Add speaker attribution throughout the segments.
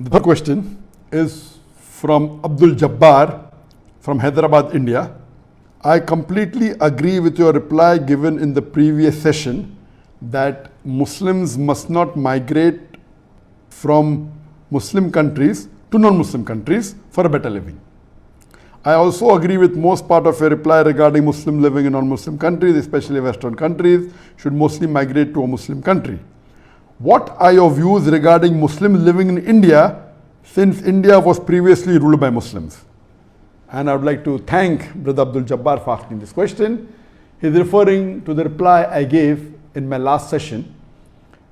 Speaker 1: The third question is from Abdul Jabbar from Hyderabad, India. I completely agree with your reply given in the previous session that Muslims must not migrate from Muslim countries to non-Muslim countries for a better living. I also agree with most part of your reply regarding Muslim living in non-Muslim countries, especially Western countries, should mostly migrate to a Muslim country. What are your views regarding Muslims living in India, since India was previously ruled by Muslims? And I would like to thank Brother Abdul Jabbar for asking this question. He's referring to the reply I gave in my last session,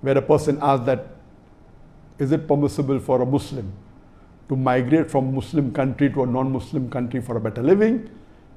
Speaker 1: where a person asked that, is it permissible for a Muslim to migrate from Muslim country to a non-Muslim country for a better living?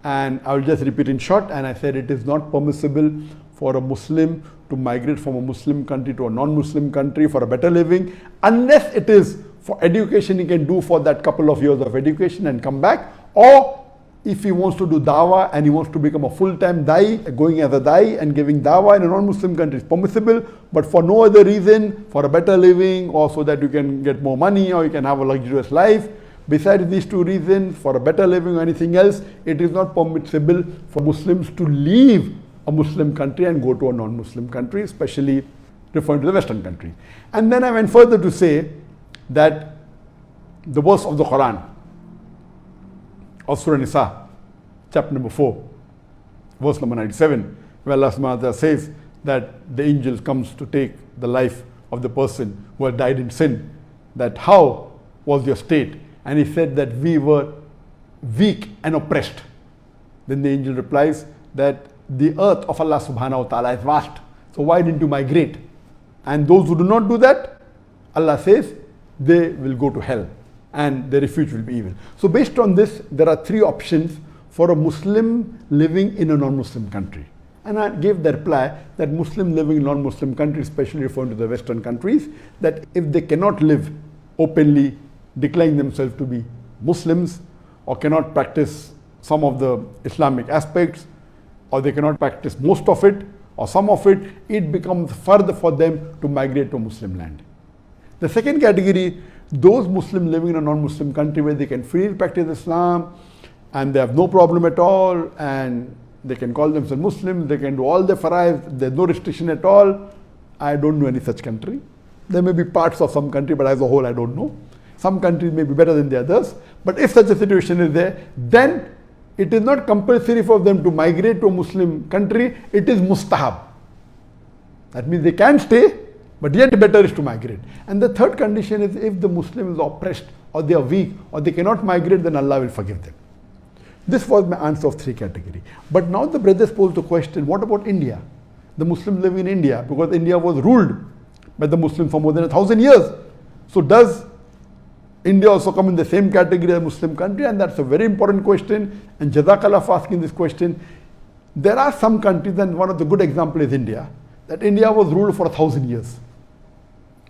Speaker 1: And I will just repeat in short, and I said it is not permissible for a Muslim to migrate from a Muslim country to a non-Muslim country for a better living, unless it is for education. He can do for that couple of years of education and come back, or if he wants to do dawah and he wants to become a full-time da'i, going as a da'i and giving dawah in a non-Muslim country is permissible, but for no other reason, for a better living or so that you can get more money or you can have a luxurious life, besides these two reasons, for a better living or anything else, it is not permissible for Muslims to leave a Muslim country and go to a non-Muslim country, especially referring to the Western country. And then I went further to say that the verse of the Quran, of Surah Nisa, chapter number 4, verse number 97, where Allah subhanahu wa ta'ala says that the angel comes to take the life of the person who had died in sin, that how was your state? And he said that we were weak and oppressed. Then the angel replies that the earth of Allah subhanahu wa ta'ala is vast, so why didn't you migrate? And those who do not do that, Allah says, they will go to hell and their refuge will be evil. So based on this, there are three options for a Muslim living in a non-Muslim country. And I gave the reply that Muslim living in non-Muslim countries, especially referring to the Western countries, that if they cannot live openly, declaring themselves to be Muslims, or cannot practice some of the Islamic aspects, or they cannot practice most of it or some of it, it becomes further for them to migrate to Muslim land. The second category, those Muslims living in a non-Muslim country where they can freely practice Islam and they have no problem at all, and they can call themselves Muslims, they can do all their faraiz, there's no restriction at all. I don't know any such country. There may be parts of some country, but as a whole I don't know. Some countries may be better than the others, but if such a situation is there, then it is not compulsory for them to migrate to a Muslim country, it is mustahab. That means they can stay, but yet better is to migrate. And the third condition is if the Muslim is oppressed or they are weak or they cannot migrate, then Allah will forgive them. This was my answer of three categories. But now the brothers posed the question, what about India? The Muslims living in India, because India was ruled by the Muslims for more than 1,000 years. So does India also come in the same category as a Muslim country? And that's a very important question. And Jazakallah for asking this question. There are some countries, and one of the good examples is India, that India was ruled for 1,000 years.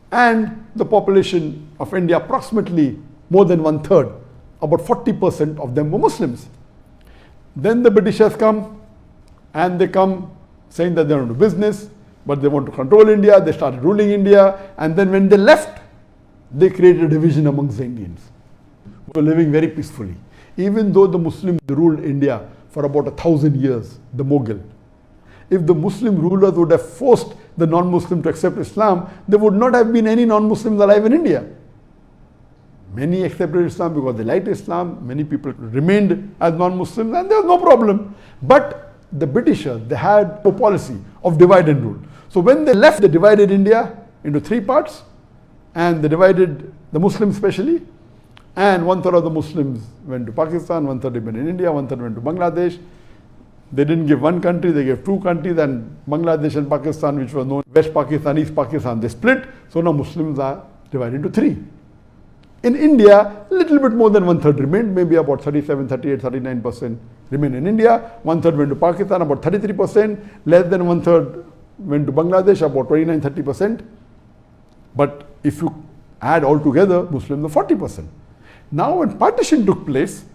Speaker 1: And the population of India, approximately more than 1/3, about 40% of them were Muslims. Then the Britishers come, and they come saying that they don't do business, but they want to control India. They started ruling India, and then when they left, they created a division amongst the Indians who were living very peacefully. Even though the Muslims ruled India for about 1,000 years, the Mughal. If the Muslim rulers would have forced the non-Muslim to accept Islam, there would not have been any non-Muslims alive in India. Many accepted Islam because they liked Islam. Many people remained as non-Muslims, and there was no problem. But the Britishers, they had a policy of divide and rule. So when they left, they divided India into three parts, and they divided the Muslims especially, and 1/3 of the Muslims went to Pakistan, 1/3 went in India, 1/3 went to Bangladesh. They didn't give one country, they gave two countries, and Bangladesh and Pakistan, which was known West Pakistan, East Pakistan, they split. So now Muslims are divided into three. In India, a little bit more than 1/3 remained, maybe about 37, 38, 39% remained in India. 1/3 went to Pakistan, about 33%. Less than 1/3 went to Bangladesh, about 29, 30%. But if you add all together, Muslims are 40%. Now when partition took place,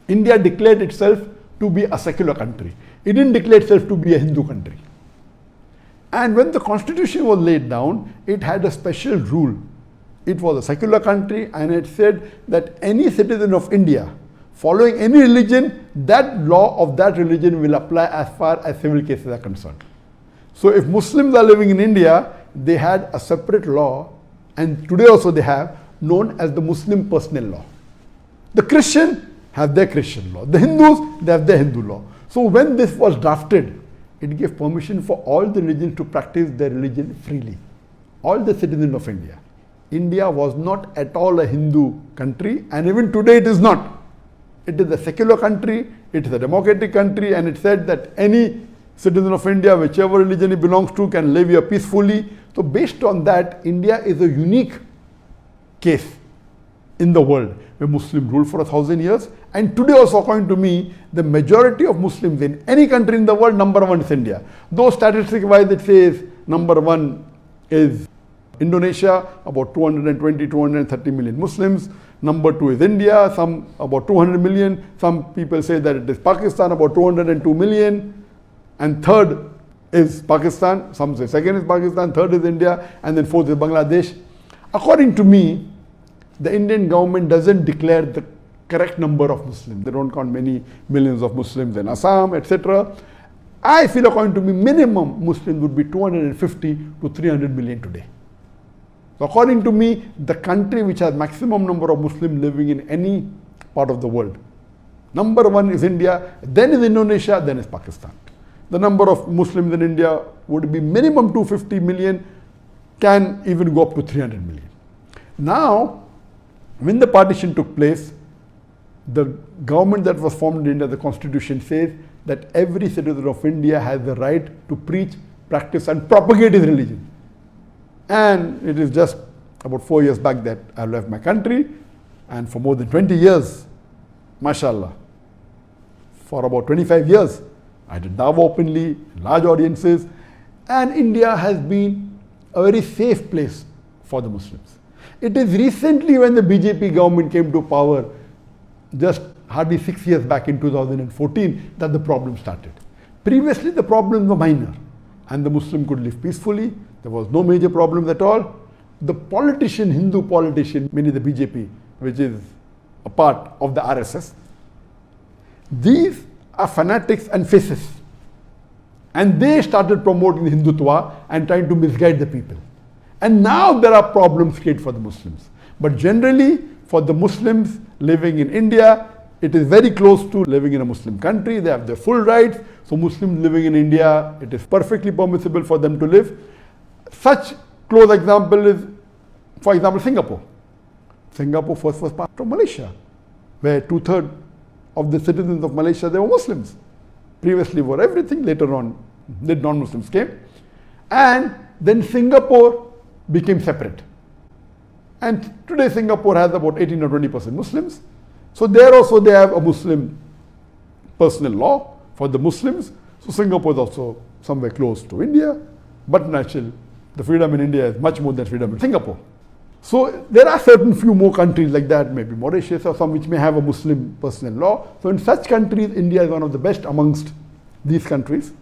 Speaker 1: India declared itself to be a secular country. It didn't declare itself to be a Hindu country. And when the constitution was laid down, it had a special rule It was a secular country, and it said that any citizen of India following any religion, that law of that religion will apply as far as civil cases are concerned. So if Muslims are living in India, they had a separate law, and today also they have, known as the Muslim personal law. The Christian have their Christian law. The Hindus, they have their Hindu law. So when this was drafted, it gave permission for all the religions to practice their religion freely. All the citizens of India. India was not at all a Hindu country, and even today it is not. It is a secular country, it is a democratic country, and it said that any citizen of India, whichever religion he belongs to, can live here peacefully. So based on that, India is a unique case in the world where Muslims ruled for 1,000 years. And today also, according to me, the majority of Muslims in any country in the world, number one is India. Though statistic wise it says number one is Indonesia, about 220, 230 million Muslims. Number two is India, some about 200 million. Some people say that it is Pakistan, about 202 million. And third is Pakistan. Some say second is Pakistan, third is India, and then fourth is Bangladesh. According to me, the Indian government doesn't declare the correct number of Muslims. They don't count many millions of Muslims in Assam, etc. I feel, according to me, minimum Muslims would be 250 to 300 million today. So according to me, the country which has maximum number of Muslims living in any part of the world, number one is India, then is Indonesia, then is Pakistan. The number of Muslims in India would be minimum 250 million, can even go up to 300 million. Now, when the partition took place, the government that was formed in India, the constitution says that every citizen of India has the right to preach, practice and propagate his religion. And it is just about 4 years back that I left my country, and for more than 20 years, mashallah, for about 25 years, I did dawah openly, large audiences, and India has been a very safe place for the Muslims. It is recently when the BJP government came to power, just hardly 6 years back in 2014, that the problem started. Previously, the problems were minor, and the Muslim could live peacefully. There was no major problems at all. The politician, Hindu politician, mainly the BJP, which is a part of the RSS, these are fanatics and fascists. And they started promoting the Hindutva and trying to misguide the people. And now there are problems created for the Muslims. But generally, for the Muslims living in India, it is very close to living in a Muslim country. They have their full rights. So Muslims living in India, it is perfectly permissible for them to live. Such close example is, for example, Singapore. Singapore first was part of Malaysia, where 2/3 of the citizens of Malaysia, they were Muslims. Previously were everything, later on the non-Muslims came. And then Singapore became separate. And today Singapore has about 18 or 20% Muslims. So there also they have a Muslim personal law for the Muslims. So Singapore is also somewhere close to India. But naturally, the freedom in India is much more than freedom in Singapore. So there are certain few more countries like that, maybe Mauritius or some which may have a Muslim personal law. So in such countries, India is one of the best amongst these countries.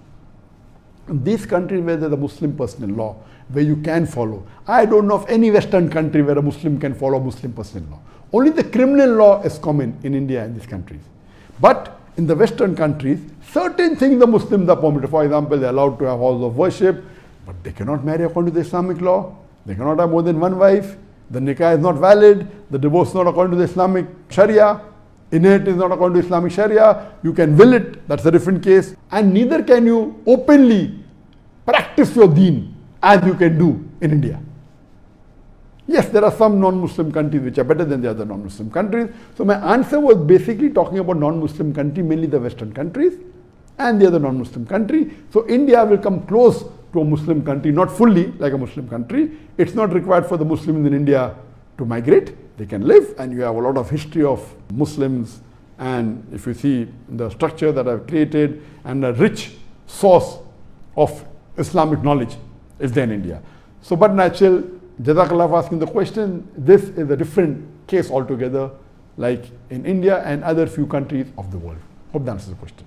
Speaker 1: And these countries where there's a Muslim personal law, where you can follow. I don't know of any Western country where a Muslim can follow Muslim personal law. Only the criminal law is common in India and these countries. But in the Western countries, certain things the Muslims are permitted. For example, they're allowed to have halls of worship, but they cannot marry according to the Islamic law. They cannot have more than one wife. The nikah is not valid. The divorce is not according to the Islamic Sharia. Inheritance is not according to Islamic Sharia. You can will it, that's a different case. And neither can you openly practice your deen as you can do in India. Yes, there are some non-Muslim countries which are better than the other non-Muslim countries. So my answer was basically talking about non-Muslim countries, mainly the Western countries and the other non-Muslim country. So India will come close to a Muslim country, not fully like a Muslim country. It's not required for the Muslims in India to migrate. They can live, and you have a lot of history of Muslims, and if you see the structure that I've created and a rich source of Islamic knowledge is there in India. So, but natural, Jazakallah for asking the question. This is a different case altogether, like in India and other few countries of the world. Hope that answers the question.